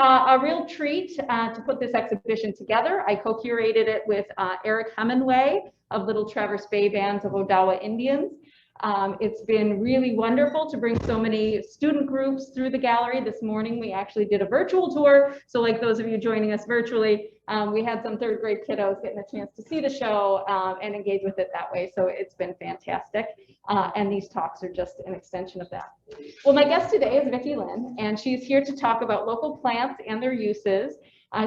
a real treat to put this exhibition together. I co-curated it with Eric Hemingway of Little Traverse Bay Bands of Odawa Indians. It's been really wonderful to bring so many student groups through the gallery. This morning we actually did a virtual tour, so like those of you joining us virtually, we had some third grade kiddos getting a chance to see the show and engage with it that way, so it's been fantastic. And these talks are just an extension of that. Well, my guest today is Vicki Lynn, and she's here to talk about local plants and their uses.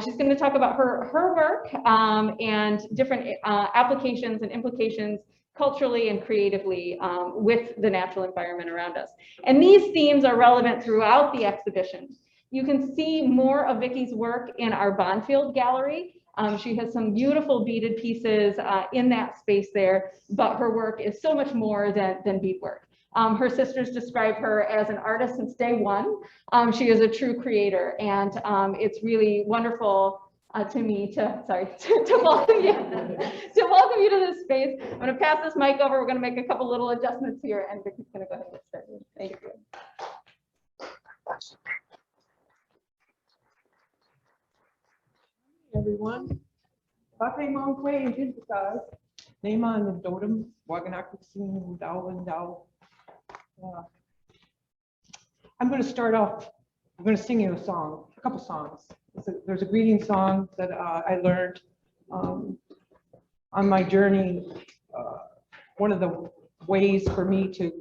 She's going to talk about her work and different applications and implications culturally and creatively with the natural environment around us. And these themes are relevant throughout the exhibition. You can see more of Vicki's work in our Bonfield gallery. She has some beautiful beaded pieces in that space there, but her work is so much more than beadwork. Her sisters describe her as an artist since day one. She is a true creator, and it's really wonderful to me to welcome you to this space. I'm going to pass this mic over. We're going to make a couple little adjustments here, and Vicki's going to go ahead and get started. Thank you. Everyone, Pake Mong Quay and Jintakas, Neyman and Dodum, Waganakutsin, Dao and Dao. I'm going to start off, I'm going to sing you a song, a couple songs. There's a greeting song that I learned on my journey. One of the ways for me to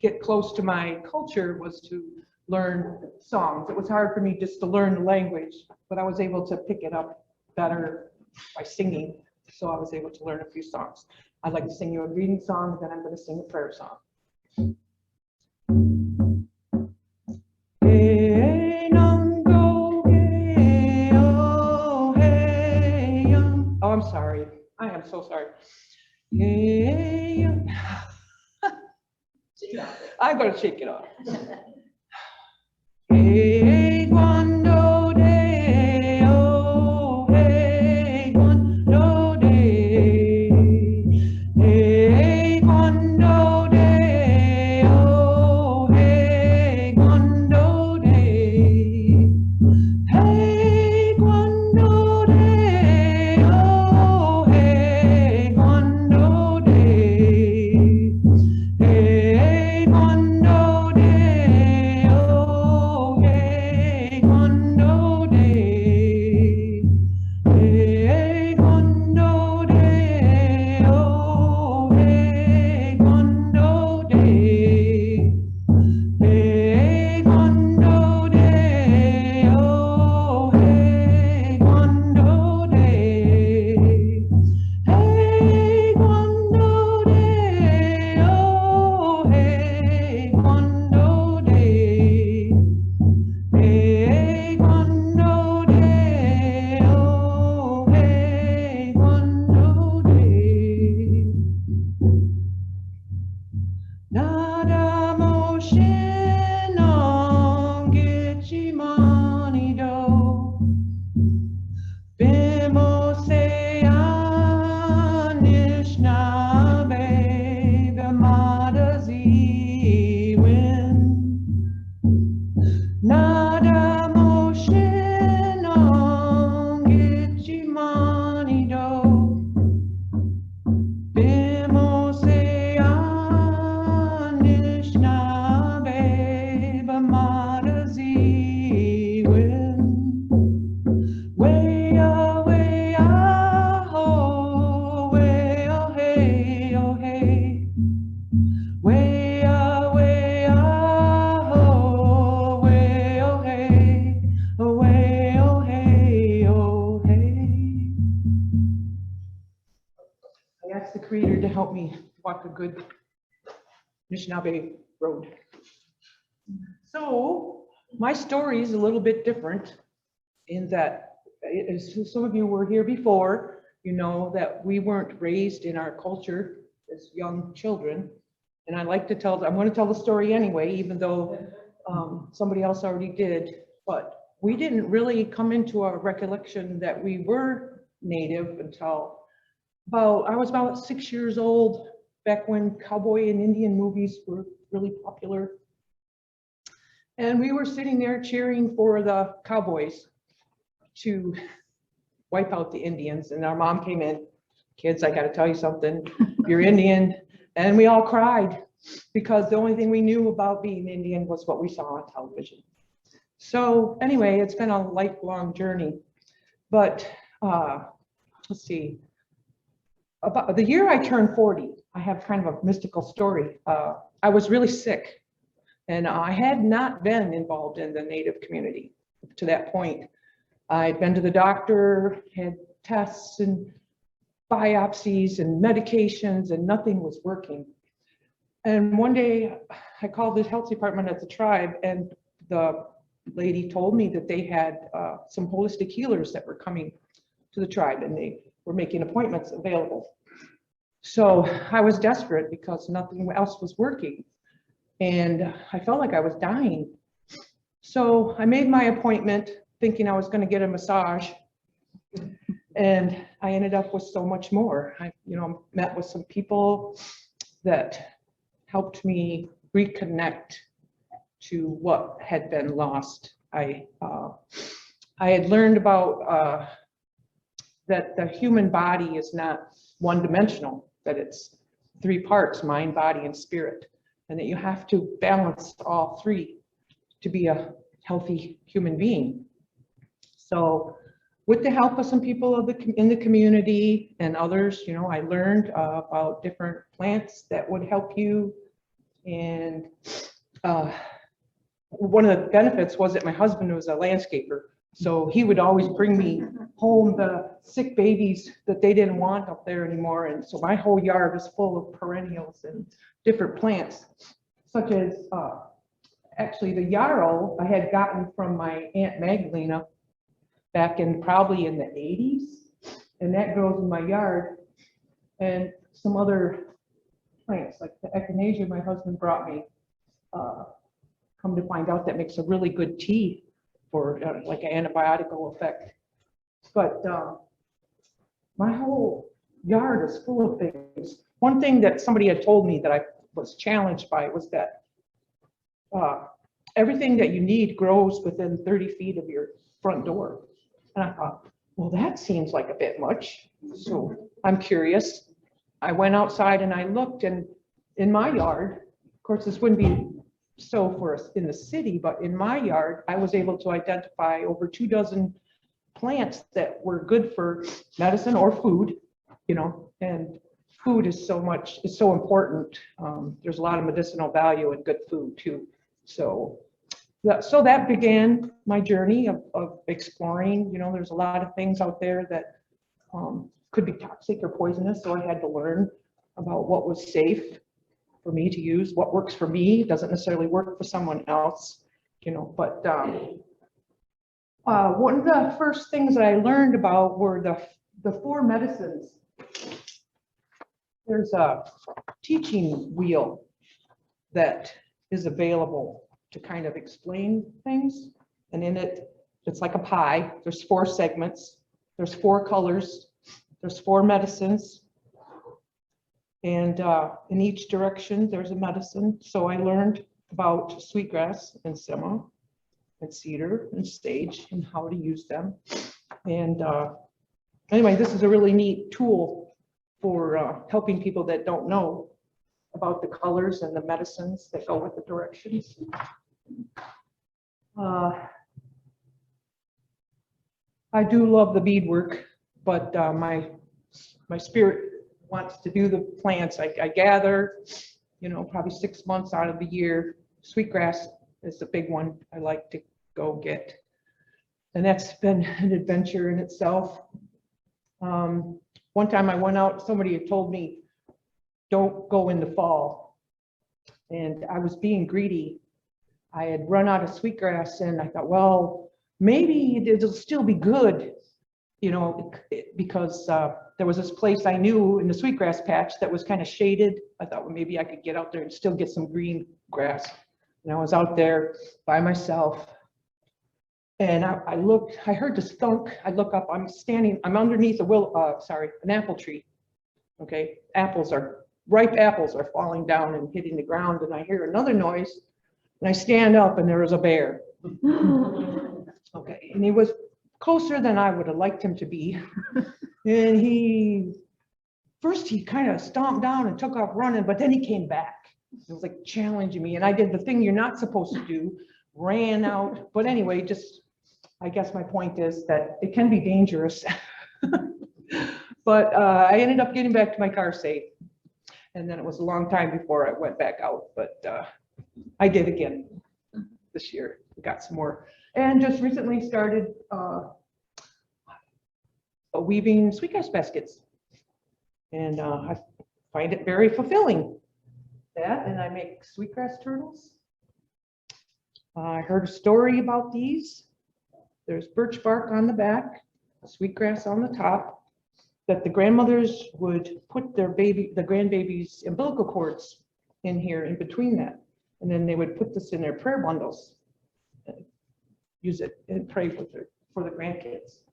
get close to my culture was to learn songs. It was hard for me just to learn the language, but I was able to pick it up better by singing. So I was able to learn a few songs. I'd like to sing you a greeting song, and then I'm going to sing a prayer song. Oh, I'm sorry. I am so sorry. I'm going to shake it off. Hey, Guando de, oh, hey, Guando de, hey, Guando de, oh, hey, Guando de, hey, Guando de, oh, hey, Guando de, hey, Guando de, oh, hey, Guando de, hey, Guando de, oh, hey, Guando de, hey, Guando de, oh, hey, Guando de, hey, Guando de, oh, hey, Guando de, hey, Guando de, oh, hey, Guando de. Nada motion on Gitchimani do. Bimo se Anishnaabe Bimada Ziwin. Nada motion on Gitchimani do. Bimo se Anishnaabe Bimada Ziwin. Way away, oh, way, oh, hey, oh, hey. Way away, oh, way, oh, hey. Way, oh, hey, oh, hey. I asked the Creator to help me walk a good Anishinaabe road. So my story is a little bit different in that, as some of you were here before, you know that we weren't raised in our culture as young children. And I like to tell, I want to tell the story anyway, even though somebody else already did. But we didn't really come into our recollection that we were Native until I was about 6 years old, back when cowboy and Indian movies were really popular. And we were sitting there cheering for the cowboys to wipe out the Indians. And our mom came in, kids, I got to tell you something, you're Indian. And we all cried because the only thing we knew about being Indian was what we saw on television. So anyway, it's been a lifelong journey. But let's see, about the year I turned 40, I have kind of a mystical story. I was really sick, and I had not been involved in the Native community to that point. I'd been to the doctor, had tests and biopsies and medications, and nothing was working. And one day I called the health department at the tribe, and the lady told me that they had some holistic healers that were coming to the tribe, and they were making appointments available. So I was desperate because nothing else was working, and I felt like I was dying. So I made my appointment thinking I was going to get a massage, and I ended up with so much more. I, met with some people that helped me reconnect to what had been lost. I had learned about that the human body is not one-dimensional, that it's three parts, mind, body, and spirit, and that you have to balance all three to be a healthy human being. So with the help of some people in the community and others, I learned about different plants that would help you. And one of the benefits was that my husband was a landscaper. So he would always bring me home the sick babies that they didn't want up there anymore. And so my whole yard was full of perennials and different plants, such as actually the yarrow I had gotten from my Aunt Magdalena back probably in the 80s. And that grows in my yard. And some other plants like the echinacea my husband brought me. Come to find out that makes a really good tea for like an antibiotical effect. But my whole yard is full of things. One thing that somebody had told me that I was challenged by was that everything that you need grows within 30 feet of your front door. And I thought, well, that seems like a bit much. So I'm curious. I went outside and I looked, and in my yard, of course, this wouldn't be so for us in the city, but in my yard, I was able to identify over 24 plants that were good for medicine or food, and food is so important. There's a lot of medicinal value in good food too. So that began my journey of exploring. There's a lot of things out there that could be toxic or poisonous, so I had to learn about what was safe for me to use. What works for me doesn't necessarily work for someone else, but one of the first things that I learned about were the 4 medicines. There's a teaching wheel that is available to kind of explain things, and in it, it's like a pie. There's 4 segments, there's 4 colors, there's 4 medicines, and in each direction there's a medicine. So I learned about sweetgrass and sema and cedar and sage and how to use them. And anyway, this is a really neat tool for helping people that don't know about the colors and the medicines that go with the directions. I do love the beadwork, but my spirit wants to do the plants. I gather, probably 6 months out of the year. Sweetgrass is the big one I like to go get. And that's been an adventure in itself. One time I went out, somebody had told me, don't go in the fall. And I was being greedy. I had run out of sweetgrass, and I thought, well, maybe it'll still be good, because there was this place I knew in the sweetgrass patch that was kind of shaded. I thought, well, maybe I could get out there and still get some green grass. And I was out there by myself, and I looked, I heard this thunk. I look up, I'm underneath an apple tree. Okay, ripe apples are falling down and hitting the ground, and I hear another noise. And I stand up and there was a bear. Okay, and he was closer than I would have liked him to be. And first he kind of stomped down and took off running, but then he came back. It was like challenging me, and I did the thing you're not supposed to do, ran out. But anyway, I guess my point is that it can be dangerous. But I ended up getting back to my car safe. And then it was a long time before I went back out, but I did again this year. Got some more. And just recently started weaving sweetgrass baskets. And I find it very fulfilling. That, and I make sweetgrass turtles. I heard a story about these. There's birch bark on the back, sweetgrass on the top, that the grandmothers would put the grandbaby's umbilical cords in here in between that. And then they would put this in their prayer bundles, use it and pray for the grandkids.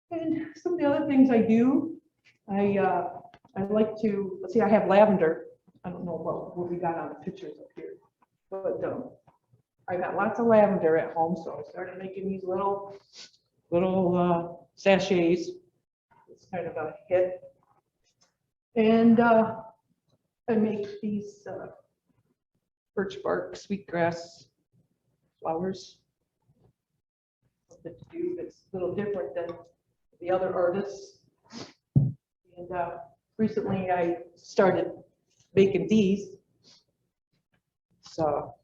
And some of the other things I do, I like to, let's see, I have lavender. I don't know what we got on the pictures up here, but I got lots of lavender at home, so I started making these little sachets. It's kind of a hit. And I make these birch bark sweetgrass flowers. Something to do that's a little different than the other artists. And recently I started making these. So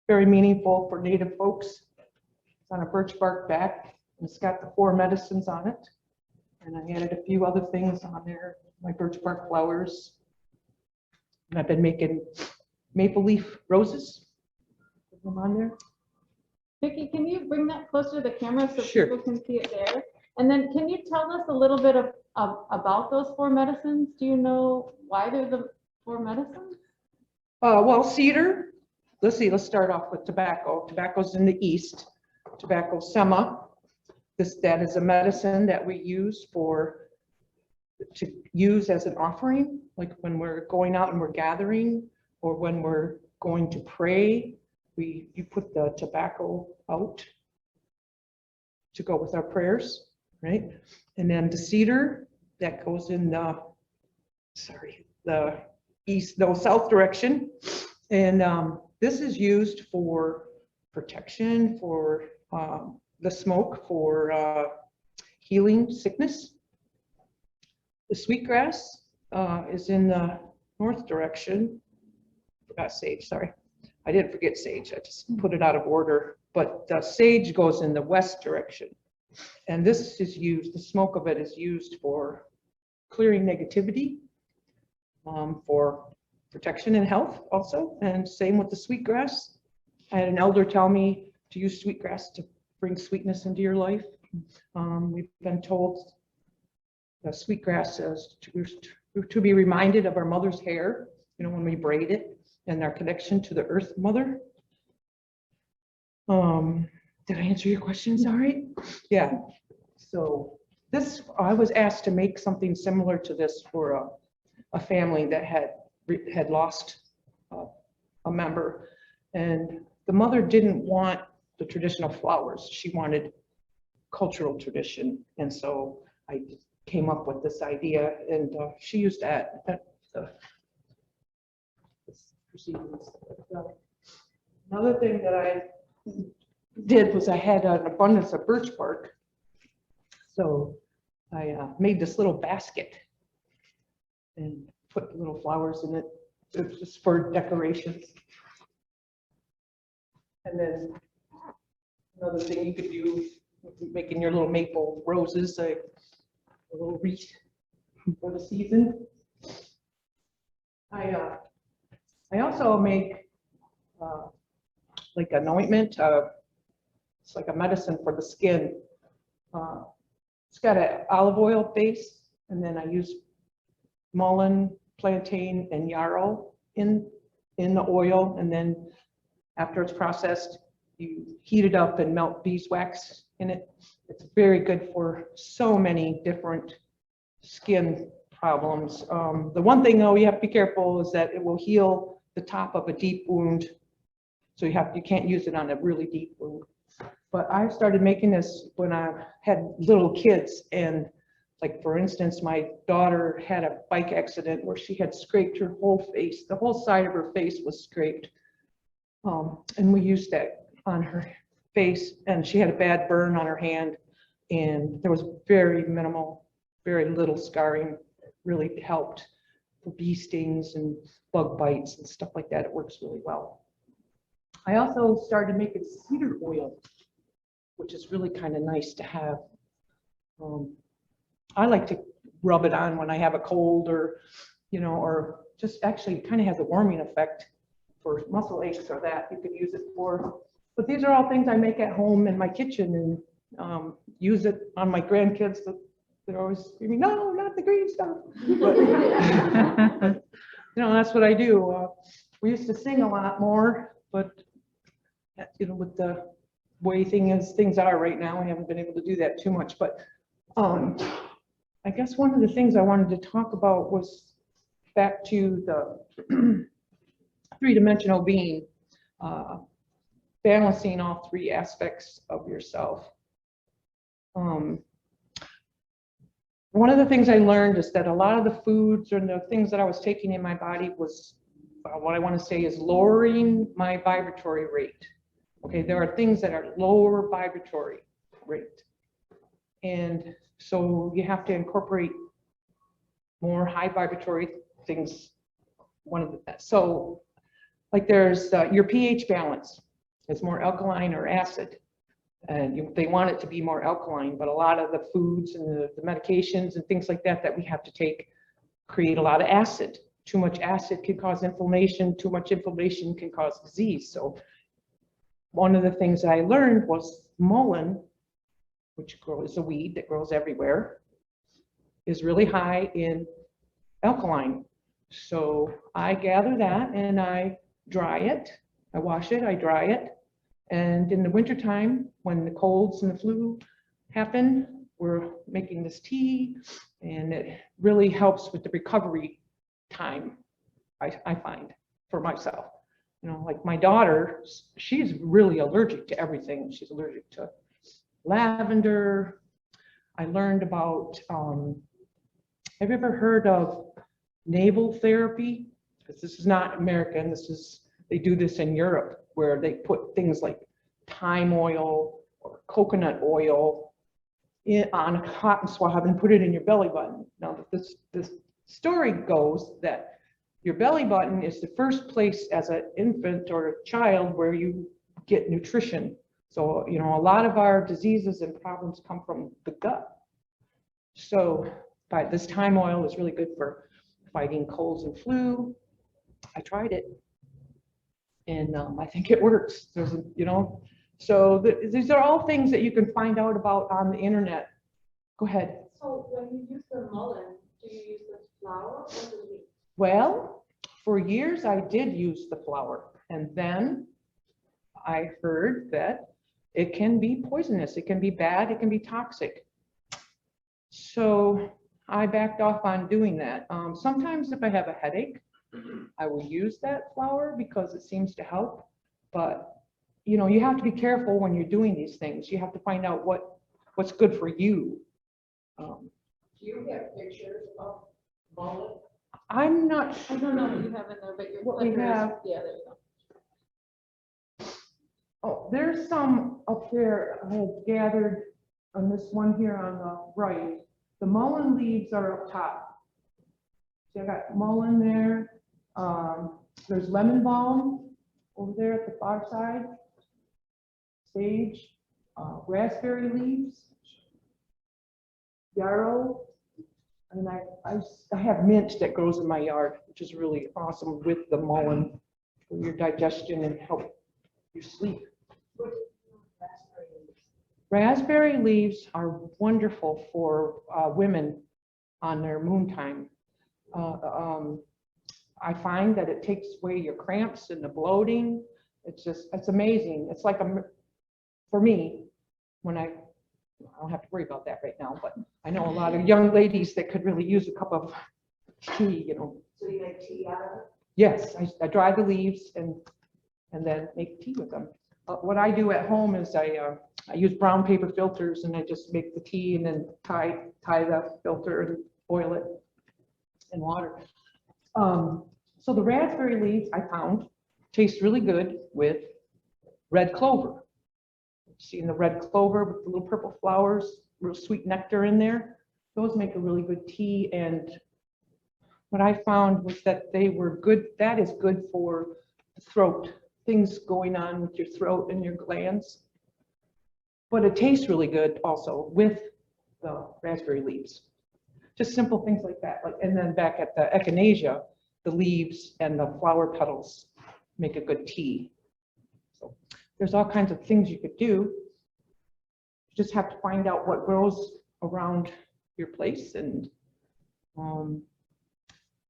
very meaningful for Native folks. It's on a birch bark back, and it's got the 4 medicines on it. And I added a few other things on there, my birch bark flowers. And I've been making maple leaf roses. Put them on there. Vicki, can you bring that closer to the camera so Sure. people can see it there? And then can you tell us a little bit about those 4 medicines? Do you know why they're the 4 medicines? Well, cedar. Let's see, let's start off with tobacco. Tobacco's in the east. Tobacco sema. That is a medicine that we use to use as an offering, like when we're going out and we're gathering, or when we're going to pray, you put the tobacco out to go with our prayers, right? And then the cedar, that goes in the south direction. And this is used for protection, for the smoke, for healing sickness. The sweetgrass is in the north direction. Forgot sage, sorry. I didn't forget sage, I just put it out of order. But the sage goes in the west direction. And this is used, the smoke of it is used for clearing negativity, for protection and health also. And same with the sweetgrass. I had an elder tell me to use sweetgrass to bring sweetness into your life. We've been told that sweetgrass is to be reminded of our mother's hair, when we braid it, and our connection to the earth mother. Did I answer your questions all right? Yeah. So I was asked to make something similar to this for a family that had lost a member, and the mother didn't want the traditional flowers. She wanted cultural tradition, and so I came up with this idea, and she used that. Another thing that I did was I had an abundance of birch bark, so I made this little basket and put little flowers in it. It's just for decorations. And then another thing you could do, making your little maple roses, a little wreath for the season. I also make like an ointment. It's like a medicine for the skin. It's got an olive oil base, and then I use mullein, plantain, and yarrow in the oil, and then after it's processed, you heat it up and melt beeswax in it. It's very good for so many different skin problems. The one thing though you have to be careful is that it will heal the top of a deep wound So you can't use it on a really deep wound. But I started making this when I had little kids, and like, for instance, my daughter had a bike accident where she had scraped her whole face. The whole side of her face was scraped. And we used that on her face, and she had a bad burn on her hand, and there was very minimal, very little scarring. Really helped for bee stings and bug bites and stuff like that. It works really well. I also started making cedar oil, which is really kind of nice to have. I like to rub it on when I have a cold, or, you know, or just actually kind of has a warming effect for muscle aches or that you could use it for. But these are all things I make at home in my kitchen, and use it on my grandkids. They're always screaming, no, not the green stuff. But, you know, that's what I do. We used to sing a lot more, but, you know, with the way things are right now, I haven't been able to do that too much. But I guess one of the things I wanted to talk about was back to the three-dimensional being, balancing all three aspects of yourself. One of the things I learned is that a lot of the foods and the things that I was taking in my body was, what I want to say is, lowering my vibratory rate. Okay, there are things that are lower vibratory rate. And so you have to incorporate more high vibratory things. So like there's your pH balance. It's more alkaline or acid. And they want it to be more alkaline, but a lot of the foods and the medications and things like that we have to take create a lot of acid. Too much acid can cause inflammation. Too much inflammation can cause disease. So one of the things I learned was mullein, which is a weed that grows everywhere, is really high in alkaline. So I gather that and I dry it. I wash it, I dry it. And in the wintertime, when the colds and the flu happen, we're making this tea, and it really helps with the recovery time, I find, for myself. You know, like my daughter, she's really allergic to everything. She's allergic to lavender. I learned about, have you ever heard of Naval Therapy? Because this is not American, they do this in Europe, where they put things like thyme oil or coconut oil on a cotton swab and put it in your belly button. Now, this story goes that your belly button is the first place as an infant or a child where you get nutrition. So, you know, a lot of our diseases and problems come from the gut. So, but this thyme oil is really good for fighting colds and flu. I tried it, and I think it works. There's, you know, so these are all things that you can find out about on the internet. Go ahead. So when you use the mullein, do you use the flower or the leaf? Well, for years I did use the flower, and then I heard that it can be poisonous, it can be bad, it can be toxic. So I backed off on doing that. Sometimes if I have a headache, I will use that flower because it seems to help. But you know, you have to be careful when you're doing these things. You have to find out what's good for you. Do you have pictures of mullein? I'm not I don't know what you have in there, but your What we clicker is- have- Yeah, there you go. Oh, there's some up there I had gathered on this one here on the right. The mullein leaves are up top. So I got mullein there. There's lemon balm over there at the far side. Sage, raspberry leaves, yarrow, and I have mint that grows in my yard, which is really awesome with the mullein for your digestion and help you sleep. Raspberry leaves are wonderful for women on their moon time. I find that it takes away your cramps and the bloating. It's amazing. It's like for me, when I don't have to worry about that right now, but I know a lot of young ladies that could really use a cup of tea, you know. So you make tea out of it? Yes, I dry the leaves and and then make tea with them. What I do at home is I use brown paper filters, and I just make the tea and then tie the filter and boil it in water. So the raspberry leaves I found taste really good with red clover. Seeing the red clover with the little purple flowers, real sweet nectar in there. Those make a really good tea. And what I found was that they were good. That is good for the throat, things going on with your throat and your glands. But it tastes really good also with the raspberry leaves. Just simple things like that. And then back at the echinacea, the leaves and the flower petals make a good tea. So there's all kinds of things you could do. You just have to find out what grows around your place and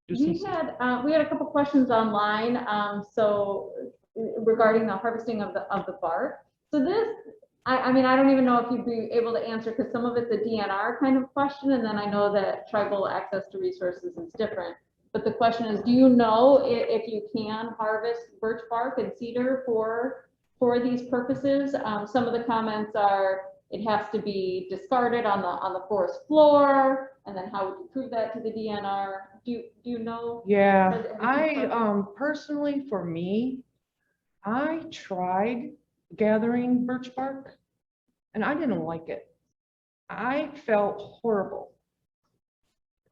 do some. We had a couple questions online, so regarding the harvesting of the bark. So this, I mean, I don't even know if you'd be able to answer, because some of it's a DNR kind of question, and then I know that tribal access to resources is different. But the question is, do you know if you can harvest birch bark and cedar for these purposes? Some of the comments are, it has to be discarded on the forest floor, and then how would you prove that to the DNR? Do you know? Yeah, I personally, for me, I tried gathering birch bark, and I didn't like it. I felt horrible.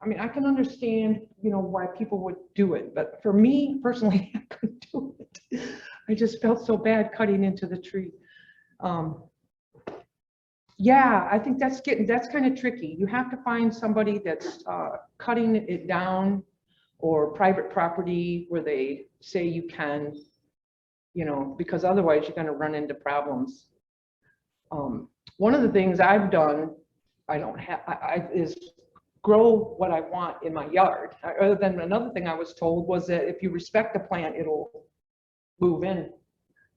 I mean, I can understand, why people would do it, but for me personally, I couldn't do it. I just felt so bad cutting into the tree. Yeah, I think that's kind of tricky. You have to find somebody that's cutting it down, or private property where they say you can, because otherwise you're going to run into problems. One of the things I've done, is grow what I want in my yard. Other than another thing I was told was that if you respect the plant, it'll move in,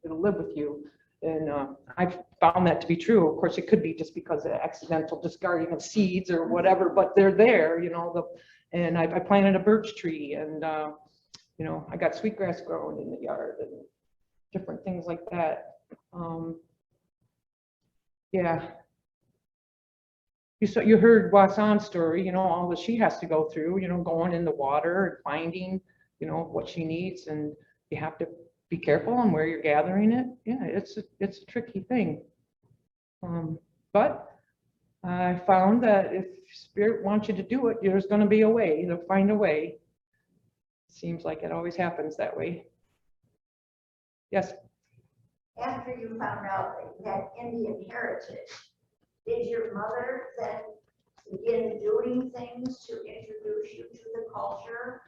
it'll live with you. And I've found that to be true. Of course, it could be just because of accidental discarding of seeds or whatever, but they're there, and I planted a birch tree, and I got sweetgrass growing in the yard and different things like that. Yeah. You heard Wasan's story, all that she has to go through, going in the water and finding, what she needs, and you have to be careful on where you're gathering it. Yeah, it's a tricky thing. But I found that if Spirit wants you to do it, there's going to be a way. You'll find a way. Seems like it always happens that way. Yes. After you found out that you had Indian heritage, did your mother then begin doing things to introduce you to the culture?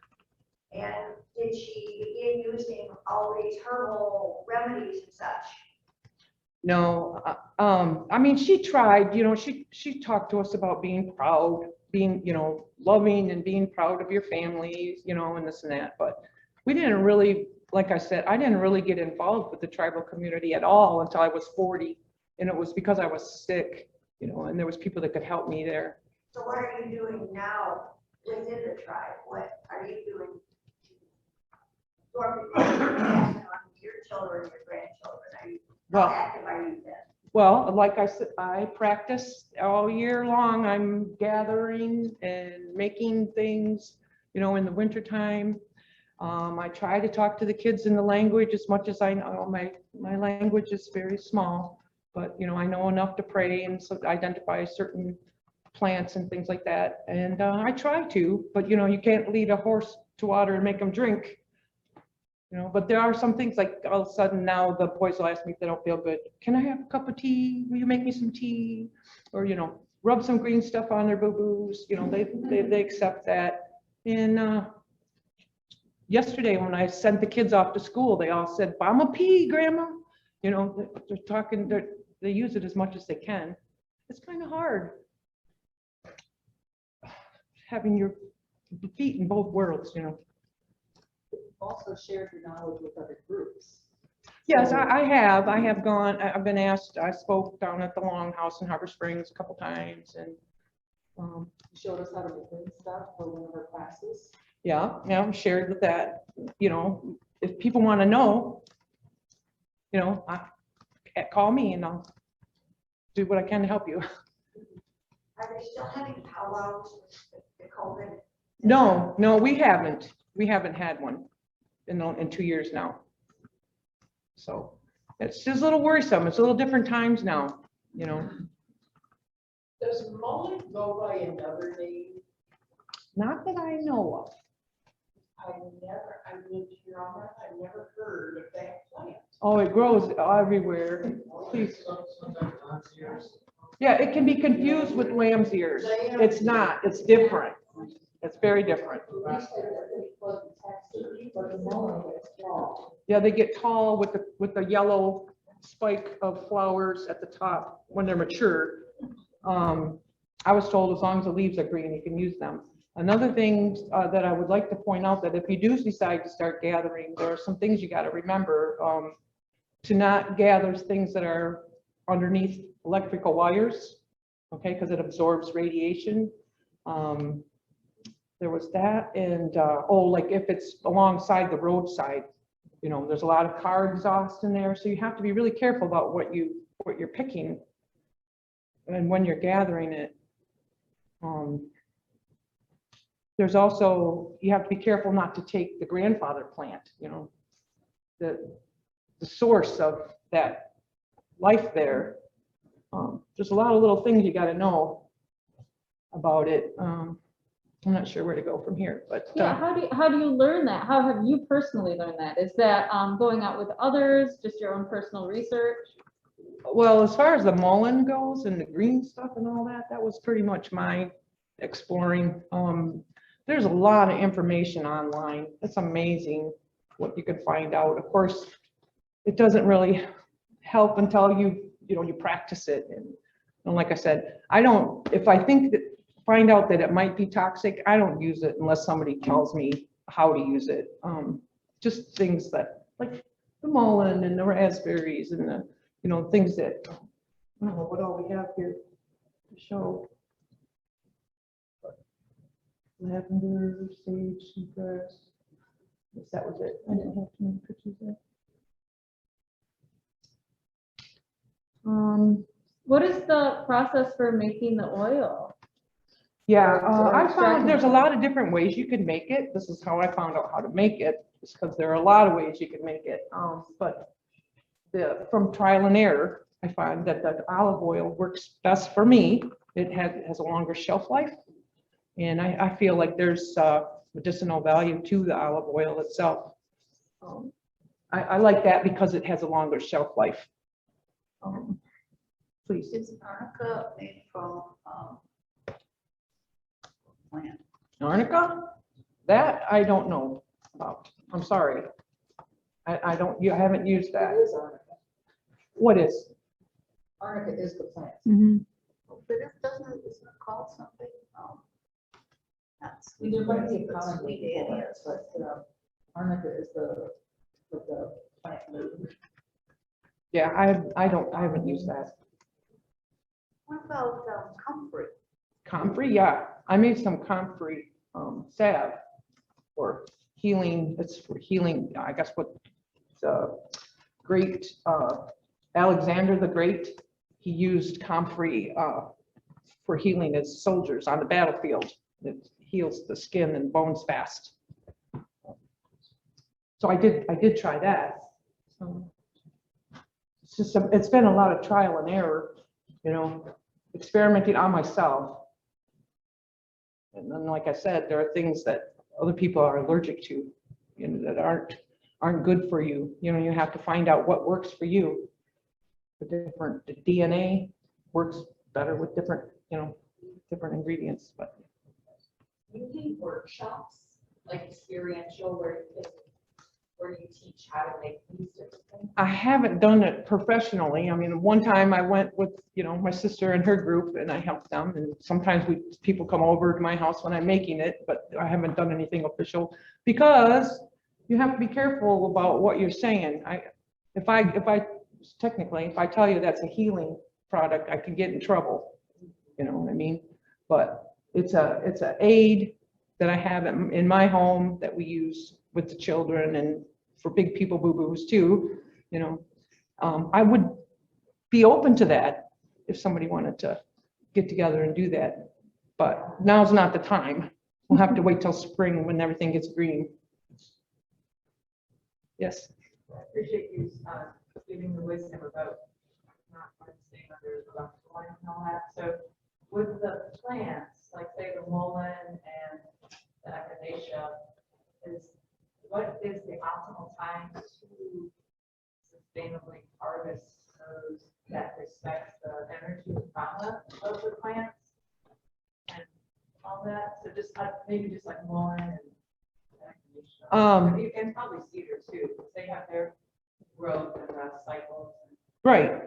And did she begin using all these herbal remedies and such? No, I mean, she tried, she talked to us about being proud, being, loving and being proud of your family, and this and that. But we didn't really, like I said, I didn't really get involved with the tribal community at all until I was 40. And it was because I was sick, and there was people that could help me there. So what are you doing now within the tribe? What are you doing? Or passing on to your children, your grandchildren? How active are you then? Well, like I said, I practice all year long. I'm gathering and making things, in the wintertime. I try to talk to the kids in the language as much as I know. My language is very small, but I know enough to pray and identify certain plants and things like that. And I try to, but you can't lead a horse to water and make them drink. But there are some things like all of a sudden now the boys will ask me if they don't feel good. Can I have a cup of tea? Will you make me some tea? Or, rub some green stuff on their boo-boos. They accept that. And yesterday when I sent the kids off to school, they all said, "I'm a pea, Grandma." They're talking, they use it as much as they can. It's kind of hard having your feet in both worlds, Also shared your knowledge with other groups. Yes, I have. I have gone, I've been asked, I spoke down at the Longhouse in Harbor Springs a couple times, and You showed us how to make green stuff for one of our classes. yeah, I'm shared with that. If people want to know, you know, call me and I'll do what I can to help you. Are they still having powwows with the COVID? No, we haven't. We haven't had one in 2 years now. So it's just a little worrisome. It's a little different times now, you know. Does mullet go by another name? Not that I know of. I lived here all my life, I never heard of that plant. Oh, it grows everywhere. Please. Yeah, it can be confused with lamb's ears. It's not, it's different. It's very different. Yeah, they get tall with the yellow spike of flowers at the top when they're mature. I was told as long as the leaves are green, you can use them. Another thing that I would like to point out, that if you do decide to start gathering, there are some things you got to remember. To not gather things that are underneath electrical wires, okay, because it absorbs radiation. There was that, and like if it's alongside the roadside, you know, there's a lot of car exhaust in there, so you have to be really careful about what you're picking and when you're gathering it. There's also, you have to be careful not to take the grandfather plant, you know, the source of that life there. There's a lot of little things you got to know about it. I'm not sure where to go from here, but Yeah, how do you learn that? How have you personally learned that? Is that going out with others, just your own personal research? well, as far as the mullein goes and the green stuff and all that, that was pretty much my exploring. There's a lot of information online. It's amazing what you can find out. Of course, it doesn't really help until you practice it. And like I said, if I find out that it might be toxic, I don't use it unless somebody tells me how to use it. Just things that, like the mullein and the raspberries and the, things that, I don't know what all we have here to show. Lavender, sage, sweetgrass. Yes, that was it. I didn't have too many pictures there. What is the process for making the oil? Yeah, I extracting found there's a it. lot of different ways you can make it. This is how I found out how to make it, just because there are a lot of ways you can make it. But from trial and error, I find that the olive oil works best for me. It has a longer shelf life. And I feel like there's medicinal value to the olive oil itself. I like that because it has a longer shelf life. Please. Is arnica made from plant? Arnica? That I don't know about. I'm sorry. I haven't used that. It is arnica. What is? Arnica is the plant. But it doesn't, isn't it called something? That's. There might be a common Sweet name for Annie. it, but arnica is the plant root. Yeah, I haven't used that. What about comfrey? Comfrey, yeah. I made some comfrey salve for healing. It's for healing, I guess what the great Alexander the Great, he used comfrey for healing his soldiers on the battlefield. It heals the skin and bones fast. So I did try that. So it's been a lot of trial and error, experimenting on myself. And then, like I said, there are things that other people are allergic to, that aren't good for you. You have to find out what works for you. The DNA works better with different ingredients, but. You do workshops, like experiential, where you teach how to make these different things? I haven't done it professionally. I mean, one time I went with, my sister and her group and I helped them. And sometimes people come over to my house when I'm making it, but I haven't done anything official because you have to be careful about what you're saying. If I tell you that's a healing product, I can get in trouble. You know what I mean? But it's a aid that I have in my home that we use with the children and for big people boo-boos too, I would be open to that if somebody wanted to get together and do that. But now's not the time. We'll have to wait till spring when everything gets green. Yes. I appreciate you giving the wisdom about not staying under the electrical line and all that. So with the plants, like say the mullein and the echinacea, what is the optimal time to sustainably harvest those that respects the energy and fauna of the plants and all that? So just maybe just like mullein and echinacea. And probably cedar too, because they have their growth and cycles. Right.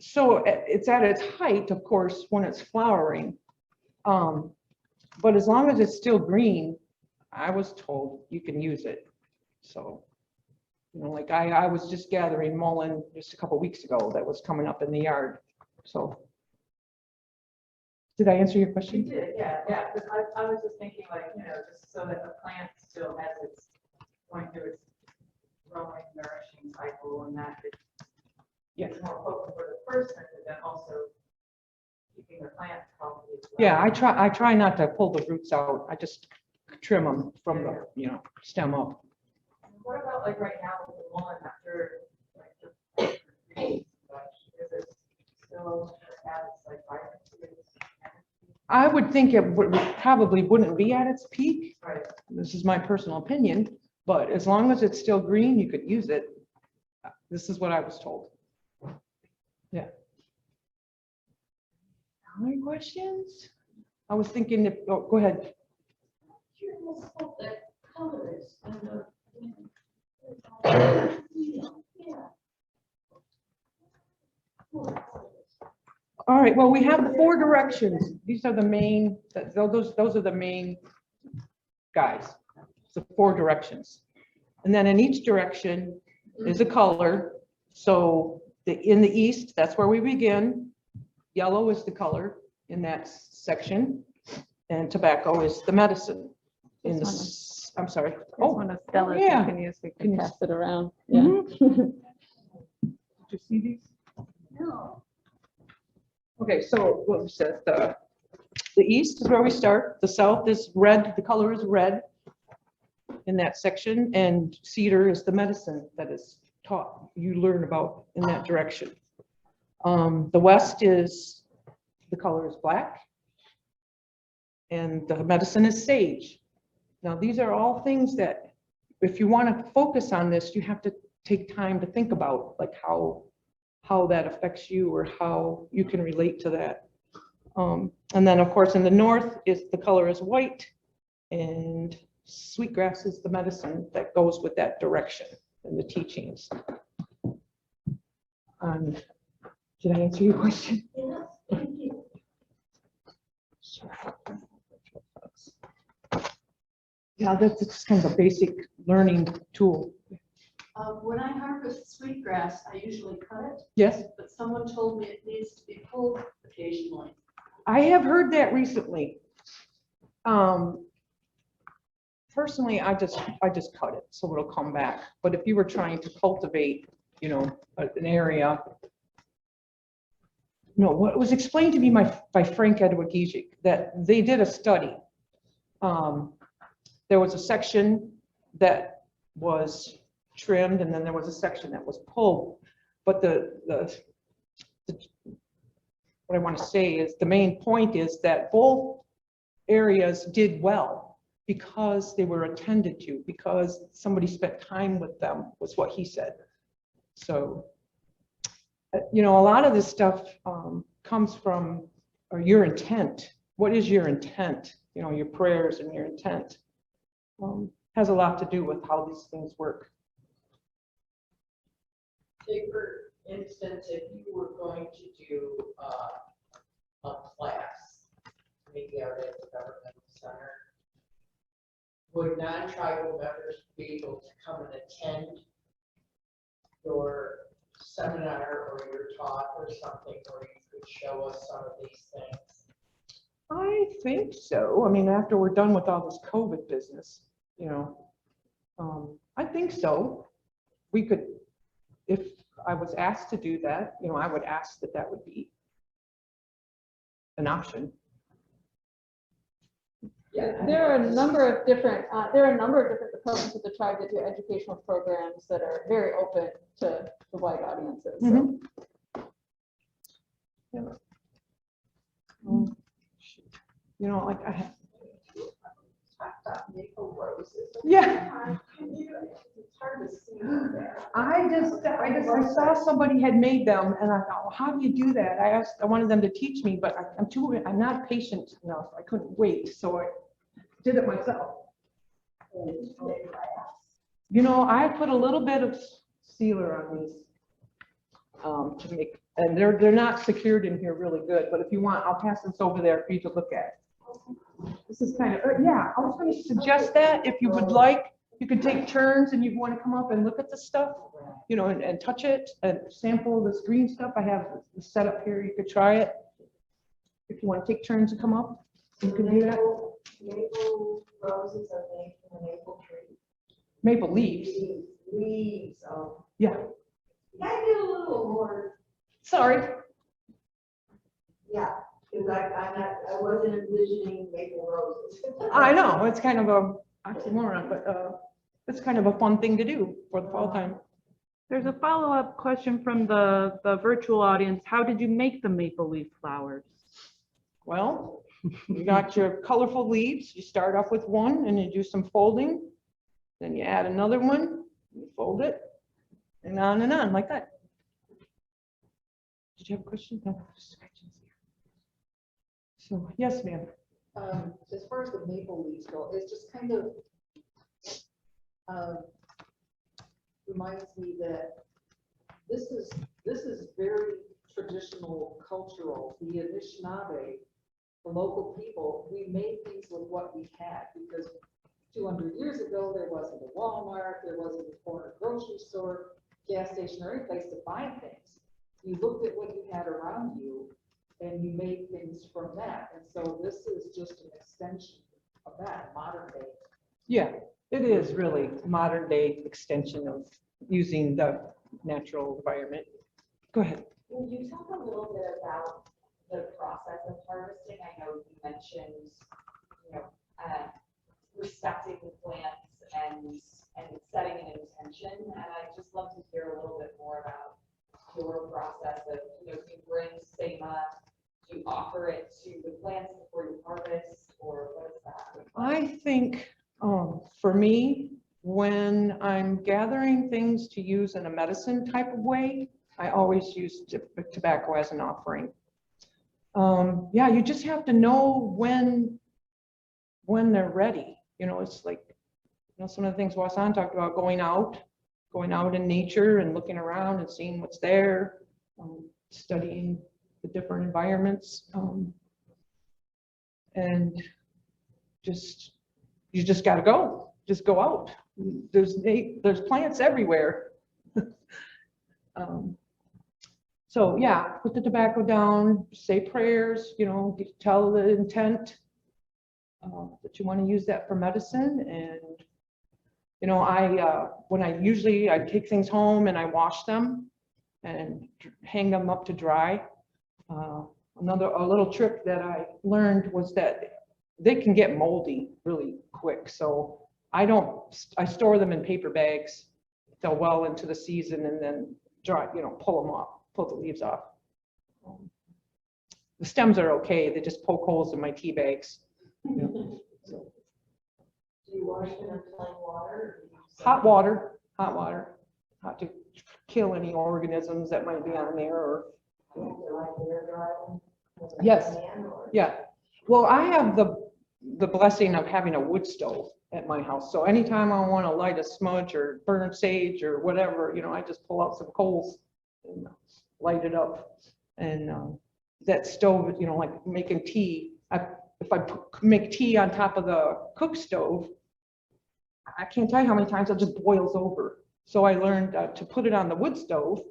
So it's at its height, of course, when it's flowering. But as long as it's still green, I was told you can use it. So, you know, like I was just gathering mullein just a couple weeks ago that was coming up in the yard. So did I answer your You question? did, yeah. Because I was just thinking like, you know, just so that the plant still has its going through its growing, nourishing cycle and that it's more potent for the person, but then also keeping the plant healthy as well. Yeah, I try not to pull the roots out. I just trim them from the, you know, stem up. What about like right now with the mullein after like the is it still at its like vibrancy? I would think it probably wouldn't be at its peak. Right. This is my personal opinion, but as long as it's still green, you could use it. This is what I was told. Yeah. Other questions? I was thinking if, oh, go ahead. Curious what the colors and the. All right, well, we have the 4 directions. These are the main, those are the main guys. The 4 directions. And then in each direction is a color. So in the east, that's where we begin. Yellow is the color in that section. And tobacco is the medicine. In the, I'm sorry. Oh, one of Stella's yeah. you can use, we can pass it around. Mhm. Yeah. Did you see these? No. Okay, so what we said, the east is where we start. The south is red. The color is red in that section, and cedar is the medicine that is taught. You learn about in that direction. The west is, the color is black, and the medicine is sage. Now, these are all things that, if you want to focus on this, you have to take time to think about, like how that affects you or how you can relate to that. And then, of course, in the north is the color is white, and sweetgrass is the medicine that goes with that direction and the teachings. Did I answer your question? Yes, thank you. Yeah, that's just kind of a basic learning tool. When I harvest sweetgrass, I usually cut it, Yes, but someone told me it needs to be pulled occasionally. I have heard that recently. Personally, I just cut it so it'll come back. But if you were trying to cultivate, you know, an area, no, what was explained to me by Frank Edward-Giesick, that they did a study. There was a section that was trimmed, and then there was a section that was pulled. But what I want to say is the main point is that both areas did well because they were attended to, because somebody spent time with them, was what he said. So, you know, a lot of this stuff comes from your intent. What is your intent? You know, your prayers and your intent has a lot to do with how these things work. Say for instance, if you were going to do a class, maybe out at the government center, would non-tribal members be able to come and attend your seminar or your talk or something, or you could show us some of these things? I think so. I mean, after we're done with all this COVID business, you know, I think so. We could, if I was asked to do that, you know, I would ask that that would be an option. Yeah. There are a number of different departments of the tribe that do educational programs that are very open to the white audiences. So. Mhm. Yeah. You know, like I have, Maple roses. yeah. It's hard to see there. I saw somebody had made them and I thought, well, how do you do that? I wanted them to teach me, but I'm not patient enough. I couldn't wait, so I did it myself. You know, I put a little bit of sealer on these to make, and they're not secured in here really good, but if you want, I'll pass this over there for you to look at. This is kind of, yeah, I was going to suggest that if you would like, you could take turns and you want to come up and look at the stuff, you know, and touch it and sample this green stuff. I have the setup here. You could try it. If you want to take turns and come up, you can do that. Maple roses are made from a maple tree. Maple leaves. Leaves, oh. Yeah. Can I get a little more? Sorry. Yeah, because I wasn't envisioning maple roses. I know, it's kind of a oxymoron, but it's kind of a fun thing to do for the fall time. There's a follow-up question from the virtual audience. How did you make the maple leaf flowers? Well, you got your colorful leaves. You start off with one and you do some folding. Then you add another one, you fold it, and on like that. Did you have a question? No. So, yes, ma'am. As far as the maple leaves go, it's just kind of reminds me that this is very traditional, cultural. The Anishinaabe, the local people, we made things with what we had because 200 years ago there wasn't a Walmart, there wasn't a corner grocery store, gas station, or any place to buy things. You looked at what you had around you and you made things from that. And so this is just an extension of that, modern day. Yeah, it is really modern day extension of using the natural environment. Go ahead. Will you talk a little bit about the process of harvesting? I know you mentioned, respecting the plants and setting an intention. And I'd just love to hear a little bit more about your process of, do you bring SEMA, do you offer it to the plants before you harvest, or what is that? I think for me, when I'm gathering things to use in a medicine type of way, I always use tobacco as an offering. Yeah, you just have to know when they're ready. You know, it's like, some of the things Wasan talked about, going out in nature and looking around and seeing what's there, studying the different environments, and you just got to go out. There's plants everywhere. So yeah, put the tobacco down, say prayers, tell the intent that you want to use that for medicine. And I take things home and I wash them and hang them up to dry. A little trick that I learned was that they can get moldy really quick. So I store them in paper bags till well into the season and then dry, pull them off, pull the leaves off. The stems are okay. They just poke holes in my tea bags. Do you wash them in plain water? Hot water, hot to kill any organisms that might be on there. Or yes, yeah. Well, I have the blessing of having a wood stove at my house. So anytime I want to light a smudge or burn sage or whatever, I just pull out some coals and light it up. And that stove, like making tea, if I make tea on top of the cook stove, I can't tell you how many times it just boils over. So I learned to put it on the wood stove,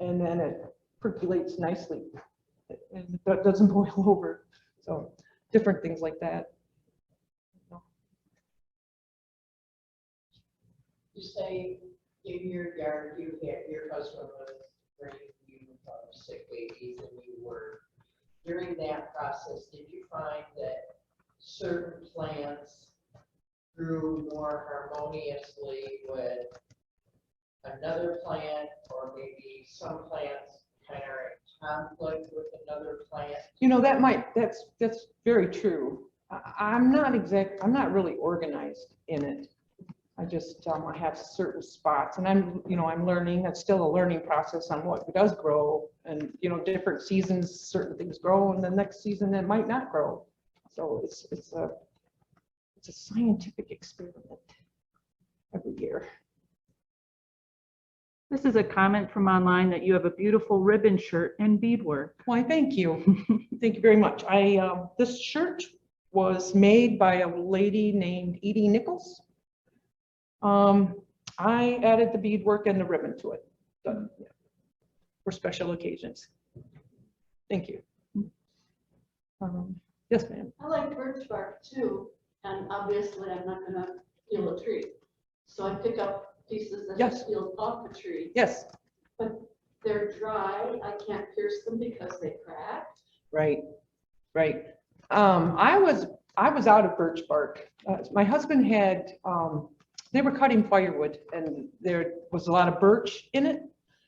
and then it percolates nicely and it doesn't boil over. So different things like that. You say in your yard, your husband was bring you sick babies and you were, during that process, did you find that certain plants grew more harmoniously with another plant, or maybe some plants kind of are in conflict with another plant? You know, that's very true. I'm not really organized in it. I just, I have certain spots, and I'm learning. It's still a learning process on what does grow, and, different seasons, certain things grow, and the next season it might not grow. So it's a scientific experiment every year. This is a comment from online that you have a beautiful ribbon shirt and beadwork. Why, thank you. Thank you very much. This shirt was made by a lady named Edie Nichols. I added the beadwork and the ribbon to it, for special occasions. Thank you. Yes, ma'am. I like birch bark too, and obviously I'm not gonna peel a tree. So I pick up pieces that Yes. are peeled off the tree. Yes, They're dry, I can't pierce them because they crack. right. I was out of birch bark. My husband had, they were cutting firewood, and there was a lot of birch in it,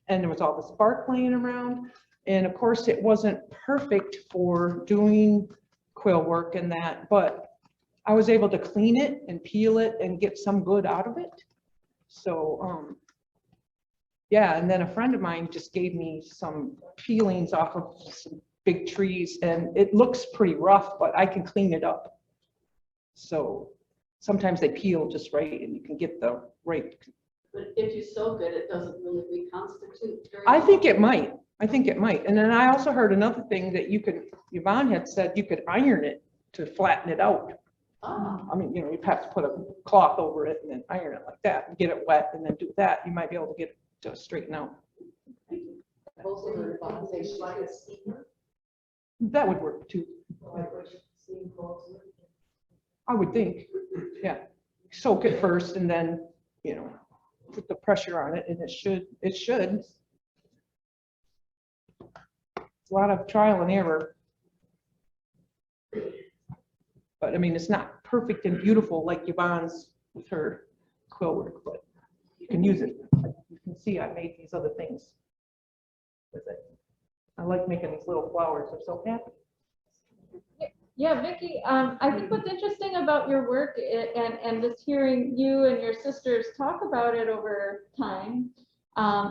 and there was all this bark laying around. And of course, it wasn't perfect for doing quill work and that, but I was able to clean it and peel it and get some good out of it. So, yeah, and then a friend of mine just gave me some peelings off of some big trees, and it looks pretty rough, but I can clean it up. So sometimes they peel just right, and you can get the right. But if you soak it, it doesn't really reconstitute very I think well. it might. I think it might. And then I also heard another thing that Yvonne had said you could iron it to flatten it out. Ah, I mean, you have to put a cloth over it and then iron it like that and get it wet and then do that. You might be able to get it to straighten out. Also, the conversation like a steamer, That would work too. like what you see close. I would think, yeah. Soak it first and then, put the pressure on it, and it should. It's a lot of trial and error. But I mean, it's not perfect and beautiful like Yvonne's with her quill work, but you can use it. You can see I made these other things with it. I like making these little flowers. They're so happy. Yeah, Vicki, I think what's interesting about your work and just hearing you and your sisters talk about it over time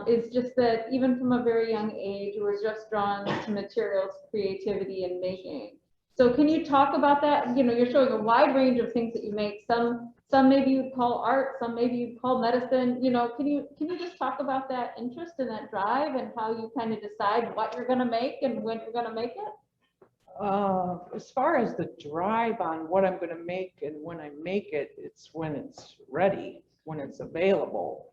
is just that even from a very young age, you were just drawn to materials, creativity, and making. So can you talk about that? You're showing a wide range of things that you make. Some maybe you'd call art, some maybe you'd call medicine. Can you just talk about that interest and that drive and how you kind of decide what you're going to make and when you're going to make it? As far as the drive on what I'm going to make and when I make it, it's when it's ready, when it's available.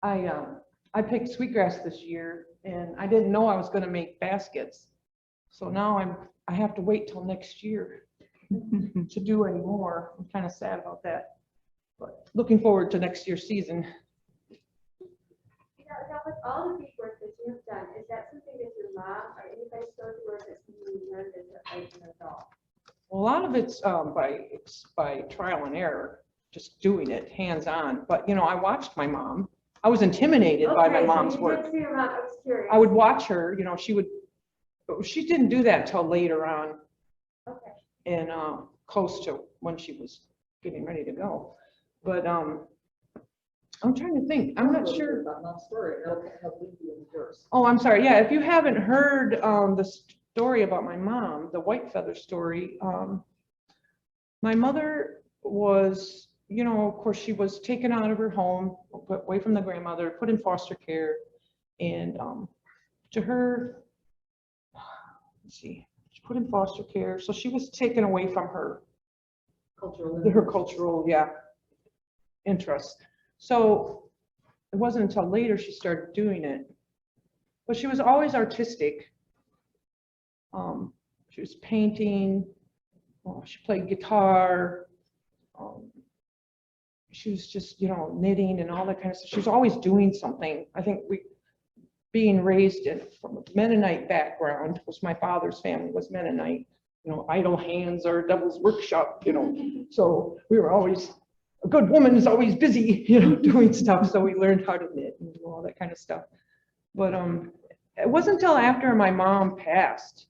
I picked Sweetgrass this year, and I didn't know I was going to make baskets. So now I have to wait till next year to do any more. I'm kind of sad about that, but looking forward to next year's season. Now with all the beadwork that you have done, is that something that your mom or anybody showed you, or is it something you learned as an adult? A lot of it's by trial and error, just doing it hands-on. But I watched my mom. I was intimidated by my Okay, so mom's you work. did see your mom, I was curious. I would watch her. She didn't do that until later on, Okay. and close to when she was getting ready to go. But I'm trying to think. I'm not sure. Oh, I'm sorry. Yeah, if you haven't heard the story about my mom, the white feather story, my mother was, of course, she was taken out of her home, away from the grandmother, put in foster care, and to her, let's see, she put in foster care, so she was taken away from her cultural, interest. So it wasn't until later she started doing it, but she was always artistic. She was painting, she played guitar, she was just, knitting and all that kind of stuff. She was always doing something. I think being raised in from a Mennonite background, which my father's family was Mennonite, you know, idle hands are devil's workshop, you know. So we were always, a good woman is always busy, you know, doing stuff. So we learned how to knit and do all that kind of stuff. But it wasn't until after my mom passed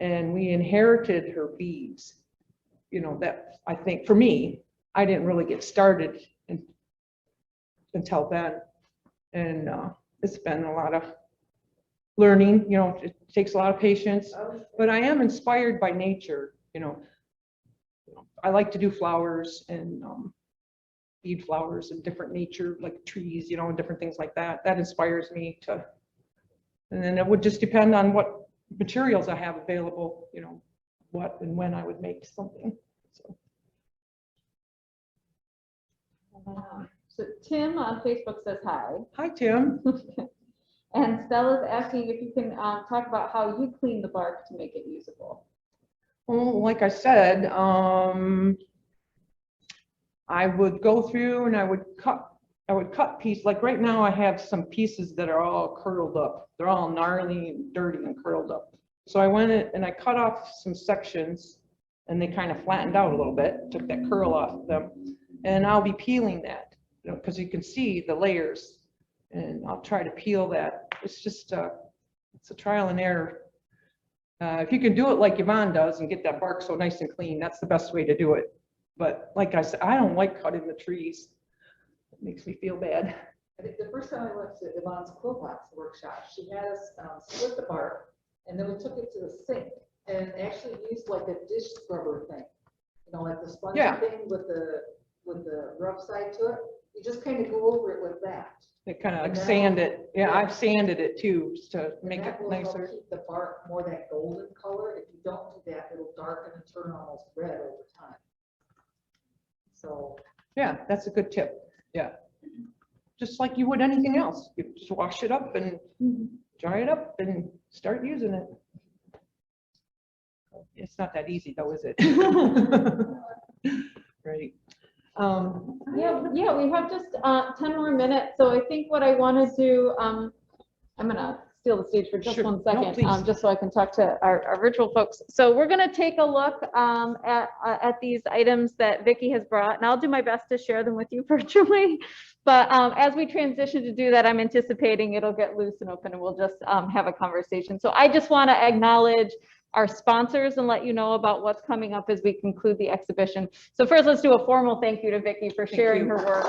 and we inherited her beads, you know, that I think for me, I didn't really get started until then. And it's been a lot of learning, you know, it takes a lot of patience, but I am inspired by nature, you know. I like to do flowers and bead flowers and different nature, like trees, you know, and different things like that. That inspires me to, and then it would just depend on what materials I have available, you know, what and when I would make something. So. So Tim on Facebook says hi. Hi, Tim. And Stella's asking if you can talk about how you clean the bark to make it usable. Well, like I said, I would go through and I would cut pieces. Like right now I have some pieces that are all curled up. They're all gnarly and dirty and curled up. So I went in and I cut off some sections and they kind of flattened out a little bit, took that curl off of them. And I'll be peeling that, you know, because you can see the layers, and I'll try to peel that. It's just, it's a trial and error. If you can do it like Yvonne does and get that bark so nice and clean, that's the best way to do it. But like I said, I don't like cutting the trees. It makes me feel bad. I think the first time I went to Yvonne's quilt box workshop, she had us split the bark, and then we took it to the sink and actually used like a dish scrubber thing, you know, like the sponge thing with the rough side to it. You just kind of go over it with that. It kind of like sand it. Yeah, I've sanded it too, just to make it nicer. Keep the bark more that golden color. If you don't do that, it'll darken and turn almost red over time. So yeah, that's a good tip. Yeah, just like you would anything else. You just wash it up and dry it up and start using it. It's not that easy though, is it? Right. Yeah, we have just 10 more minutes. So I think what I want to do, I'm going to steal the stage for just Sure. 1 second, No, just so I can talk to our virtual folks. So we're going to take a look at these items that Vicki has brought, and I'll do my best to share them with you virtually. But as we transition to do that, I'm anticipating it'll get loose and open, and we'll just have a conversation. So I just want to acknowledge our sponsors and let you know about what's coming up as we conclude the exhibition. So first, let's do a formal thank you to Vicki for sharing her work.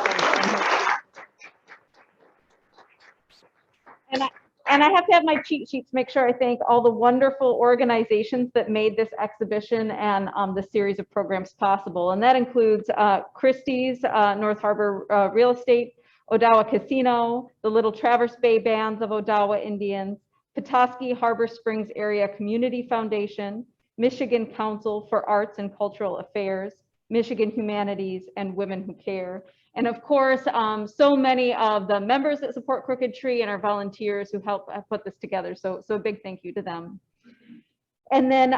And I have to have my cheat sheets, make sure I thank all the wonderful organizations that made this exhibition and the series of programs possible. And that includes Christie's, North Harbor Real Estate, Odawa Casino, the Little Traverse Bay Bands of Odawa Indians, Petoskey Harbor Springs Area Community Foundation, Michigan Council for Arts and Cultural Affairs, Michigan Humanities, and Women Who Care. And of course, so many of the members that support Crooked Tree and our volunteers who help put this together. So a big thank you to them. And then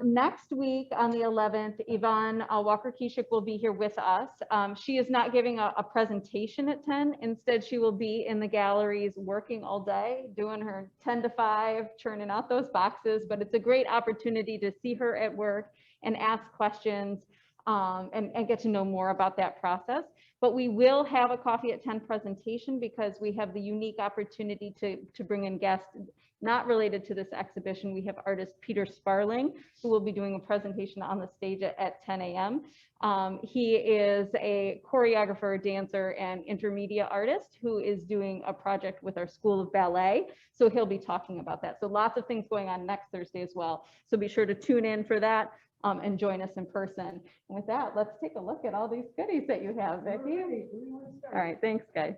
next week on the 11th, Yvonne Walker-Kishik will be here with us. She is not giving a presentation at 10. Instead, she will be in the galleries working all day, doing her 10 to 5, churning out those boxes. But it's a great opportunity to see her at work and ask questions and get to know more about that process. But we will have a coffee at 10 presentation because we have the unique opportunity to bring in guests not related to this exhibition. We have artist Peter Sparling, who will be doing a presentation on the stage at 10 a.m. He is a choreographer, dancer, and intermedia artist who is doing a project with our School of Ballet. So he'll be talking about that. So lots of things going on next Thursday as well. So be sure to tune in for that and join us in person. And with that, let's take a look at all these goodies that you have, Vicki. All right, thanks, guys.